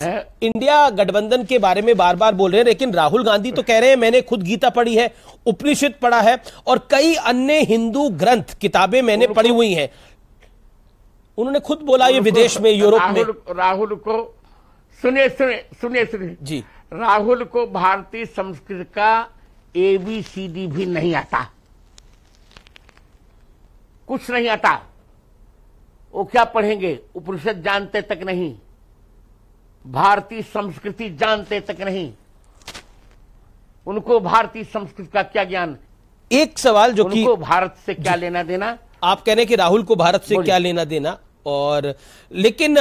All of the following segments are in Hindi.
इंडिया गठबंधन के बारे में बार बार बोल रहे हैं, लेकिन राहुल गांधी तो कह रहे हैं मैंने खुद गीता पढ़ी है, उपनिषद पढ़ा है और कई अन्य हिंदू ग्रंथ किताबें मैंने पढ़ी हुई हैं। उन्होंने खुद बोला ये विदेश में, यूरोप में। राहुल को सुनिए जी, राहुल को भारतीय संस्कृति का ABCD भी नहीं आता, कुछ नहीं आता। वो क्या पढ़ेंगे? उपनिषद जानते तक नहीं, भारतीय संस्कृति जानते तक नहीं। उनको भारतीय संस्कृति का क्या ज्ञान? एक सवाल जो कि उनको भारत से क्या लेना देना? आप कह रहे हैं कि राहुल को भारत से क्या लेना देना, और लेकिन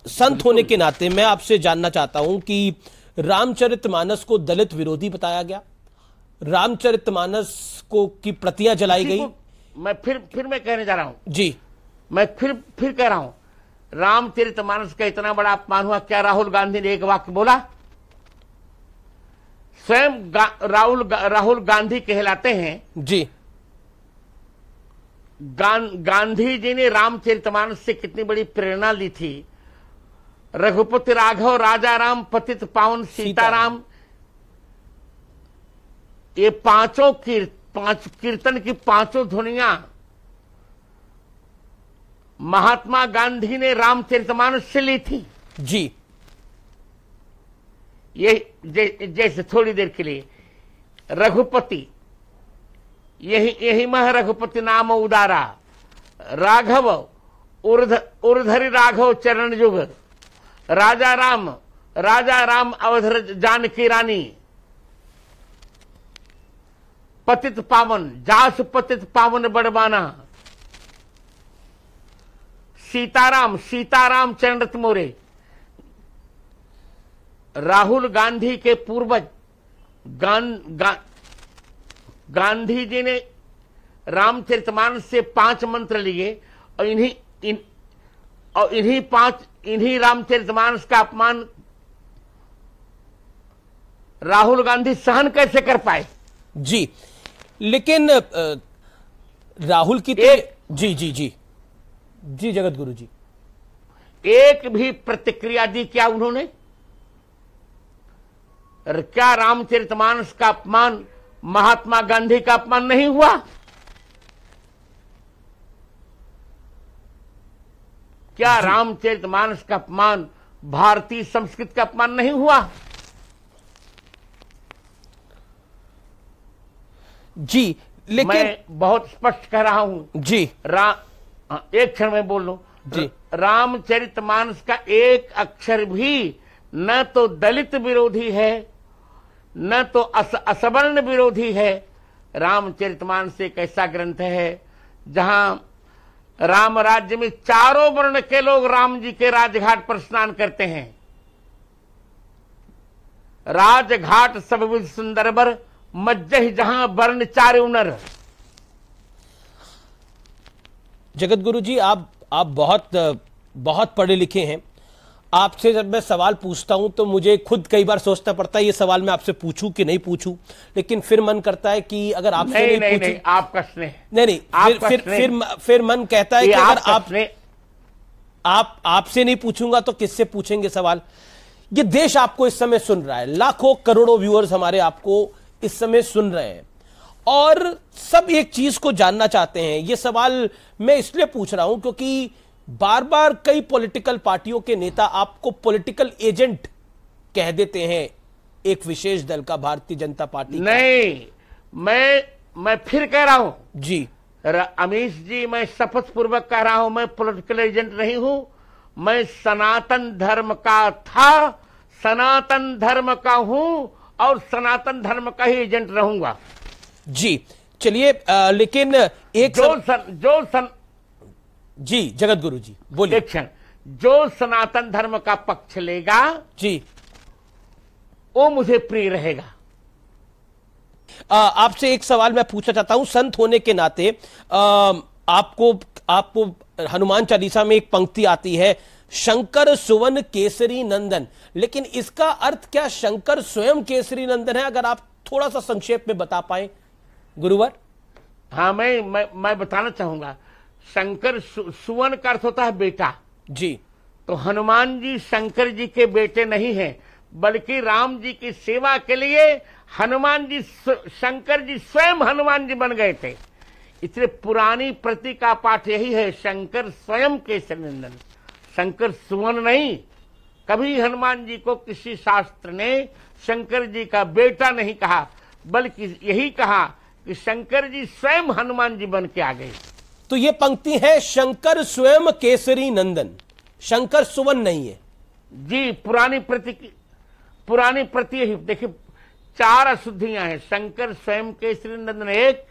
संत होने के नाते मैं आपसे जानना चाहता हूं कि रामचरितमानस को दलित विरोधी बताया गया, रामचरितमानस को की प्रतियां जलाई गई। मैं फिर मैं कहने जा रहा हूं जी, मैं फिर कह रहा हूं, रामचरितमानस का इतना बड़ा अपमान हुआ। क्या राहुल गांधी ने एक वाक्य बोला? स्वयं राहुल गांधी कहलाते हैं जी। गांधी जी ने रामचरितमानस से कितनी बड़ी प्रेरणा ली थी। रघुपति राघव, राजा राम, पतित पावन सीताराम, ये पांच कीर्तन की पांचों ध्वनियां महात्मा गांधी ने रामचरितमानस से ली थी। जी, ये जैसे थोड़ी देर के लिए रघुपति, यही मह रघुपति नाम उदारा, राघव उर्धरि राघव चरण युग, राजा राम अवधर जानकी रानी, पतित पावन जास पतित पावन बड़बाना, सीताराम चरणरत मोरे। राहुल गांधी के पूर्वज गांधी जी ने रामचरितमानस से 5 मंत्र लिए और इन्हीं रामचरितमानस का अपमान राहुल गांधी सहन कैसे कर पाए? जी, लेकिन राहुल की जी जगत गुरु जी, एक भी प्रतिक्रिया दी क्या उन्होंने? क्या रामचरितमानस का अपमान महात्मा गांधी का अपमान नहीं हुआ? क्या रामचरितमानस का अपमान भारतीय संस्कृति का अपमान नहीं हुआ? जी, लेकिन मैं बहुत स्पष्ट कह रहा हूं जी। एक क्षण में बोल लूं जी। रामचरितमानस का एक अक्षर भी न तो दलित विरोधी है, न तो असवर्ण विरोधी है। रामचरितमानस एक ऐसा ग्रंथ है जहां राम राज्य में चारों वर्ण के लोग राम जी के राजघाट पर स्नान करते हैं। राजघाट सब विध सुंदर बर, मज्जह जहां वर्ण चार उनर। जगत गुरु जी, आप बहुत पढ़े लिखे हैं। आपसे जब मैं सवाल पूछता हूं तो मुझे खुद कई बार सोचना पड़ता है ये सवाल मैं आपसे पूछूं कि नहीं पूछूं, लेकिन फिर मन करता है कि अगर आपसे नहीं पूछूं, आपका स्नेह नहीं, फिर मन कहता है कि अगर आपसे नहीं पूछूंगा तो किससे पूछेंगे सवाल। ये देश आपको इस समय सुन रहा है, लाखों करोड़ों व्यूअर्स हमारे आपको इस समय सुन रहे हैं और सब एक चीज को जानना चाहते हैं। ये सवाल मैं इसलिए पूछ रहा हूं क्योंकि बार बार कई पॉलिटिकल पार्टियों के नेता आपको पॉलिटिकल एजेंट कह देते हैं एक विशेष दल का, भारतीय जनता पार्टी। नहीं, मैं फिर कह रहा हूं जी अमीश जी, मैं शपथ पूर्वक कह रहा हूं, मैं पॉलिटिकल एजेंट नहीं हूं। मैं सनातन धर्म का था, सनातन धर्म का हूं और सनातन धर्म का ही एजेंट रहूंगा। जी, चलिए, लेकिन एक जी जगत गुरु जी बोलिए। जो सनातन धर्म का पक्ष लेगा जी, वो मुझे प्रिय रहेगा। आपसे एक सवाल मैं पूछना चाहता हूं, संत होने के नाते आपको हनुमान चालीसा में एक पंक्ति आती है, शंकर सुवन केसरी नंदन, लेकिन इसका अर्थ क्या शंकर स्वयं केसरी नंदन है? अगर आप थोड़ा सा संक्षेप में बता पाए गुरुवर। हाँ, मैं बताना चाहूंगा। शंकर सुवन का अर्थ होता है बेटा जी, तो हनुमान जी शंकर जी के बेटे नहीं हैं, बल्कि राम जी की सेवा के लिए हनुमान जी शंकर जी स्वयं हनुमान जी बन गए थे। इसलिए पुरानी प्रति का पाठ यही है, शंकर स्वयं केसरी नंदन, शंकर सुवन नहीं। कभी हनुमान जी को किसी शास्त्र ने शंकर जी का बेटा नहीं कहा, बल्कि यही कहा कि शंकर जी स्वयं हनुमान जी बन के आ गए। तो ये पंक्ति है शंकर स्वयं केसरी नंदन, शंकर सुवन नहीं है जी। पुरानी प्रति देखिए 4 अशुद्धियां हैं। शंकर स्वयं केसरी नंदन एक,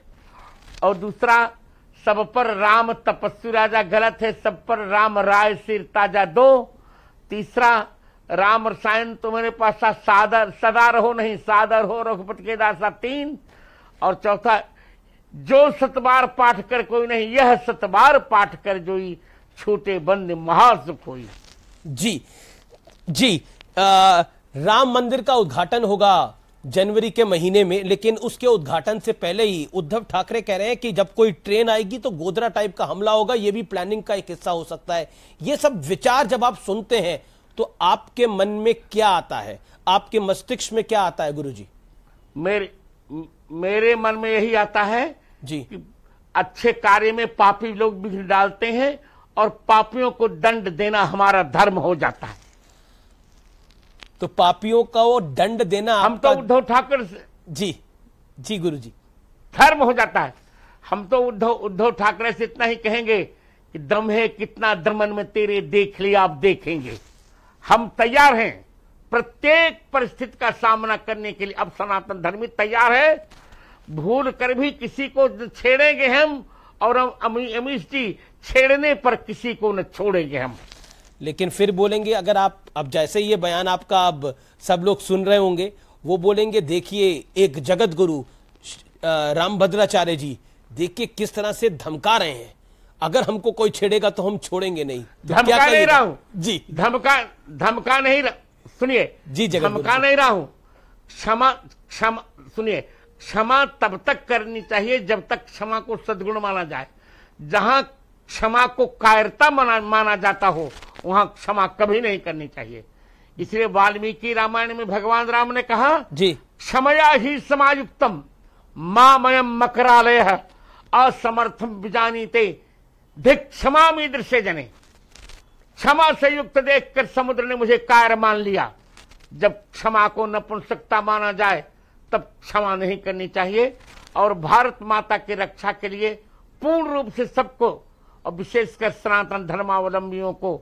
और दूसरा सब पर राम तपस्वी राजा गलत है, सब पर राम राय सिर ताजा 2। तीसरा राम रसायन तुम्हारे पास सादर सदा रहो नहीं सादर हो रघुपति के दासा 3। और चौथा जो 7 बार पाठ कर कोई नहीं, यह 7 बार पाठ कर जोई छोटे बंद महासुख होई। जी जी, राम मंदिर का उद्घाटन होगा जनवरी के महीने में, लेकिन उसके उद्घाटन से पहले ही उद्धव ठाकरे कह रहे हैं कि जब कोई ट्रेन आएगी तो गोधरा टाइप का हमला होगा, यह भी प्लानिंग का एक हिस्सा हो सकता है। ये सब विचार जब आप सुनते हैं तो आपके मन में क्या आता है, आपके मस्तिष्क में क्या आता है गुरुजी? मेरे मन में यही आता है जी कि अच्छे कार्य में पापी लोग बिघड़ डालते हैं और पापियों को दंड देना हमारा धर्म हो जाता है। तो पापियों का वो दंड देना हम तो उद्धव ठाकरे से जी गुरुजी धर्म हो जाता है। हम तो उद्धव ठाकरे से इतना ही कहेंगे कि दम है कितना दमन में तेरे, देख लिया आप देखेंगे। हम तैयार हैं प्रत्येक परिस्थिति का सामना करने के लिए। अब सनातन धर्मी तैयार है, भूल कर भी किसी को छेड़ेंगे हम, और अमीश जी छेड़ने पर किसी को न छोड़ेंगे हम। लेकिन फिर बोलेंगे, अगर आप अब जैसे ये बयान आपका अब सब लोग सुन रहे होंगे, वो बोलेंगे देखिए एक जगत गुरु रामभद्राचार्य जी देखिए किस तरह से धमका रहे हैं, अगर हमको कोई छेड़ेगा तो हम छोड़ेंगे नहीं। तो धमका नहीं रहा हूं जी, धमका नहीं, सुनिए जी, धमका नहीं रहा हूं। क्षमा सुनिए, क्षमा तब तक करनी चाहिए जब तक क्षमा को सद्गुण माना जाए। जहां क्षमा को कायरता माना जाता हो वहां क्षमा कभी नहीं करनी चाहिए। इसलिए वाल्मीकि रामायण में भगवान राम ने कहा जी, क्षमया ही समायुक्तम मामयम मकरालय असमर्थम विजानीते धिक क्षमामि दृश्य जने। क्षमा से युक्त देखकर समुद्र ने मुझे कायर मान लिया। जब क्षमा को नपुंसकता माना जाए तब क्षमा नहीं करनी चाहिए। और भारत माता की रक्षा के लिए पूर्ण रूप से सबको, और विशेषकर सनातन धर्मावलंबियों को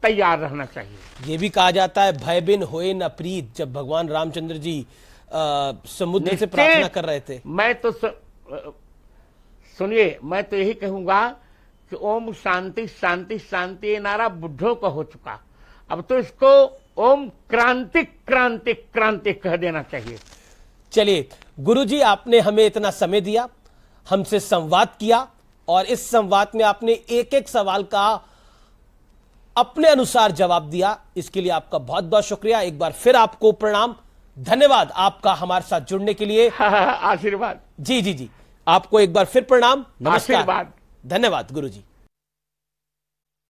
तैयार रहना चाहिए। ये भी कहा जाता है भय बिन होए न प्रीत, जब भगवान रामचंद्र जी समुद्र से प्रार्थना कर रहे थे। मैं तो सुनिए, मैं तो यही कहूंगा कि ओम शांति शांति शांति ये नारा बुद्धों का हो चुका, अब तो इसको ओम क्रांति क्रांति क्रांति कह देना चाहिए। चलिए गुरुजी, आपने हमें इतना समय दिया, हमसे संवाद किया, और इस संवाद में आपने एक एक सवाल का अपने अनुसार जवाब दिया। इसके लिए आपका बहुत बहुत शुक्रिया। एक बार फिर आपको प्रणाम, धन्यवाद आपका हमारे साथ जुड़ने के लिए। आशीर्वाद। जी जी जी, आपको एक बार फिर प्रणाम, नमस्कार, आशीर्वाद, धन्यवाद गुरुजी।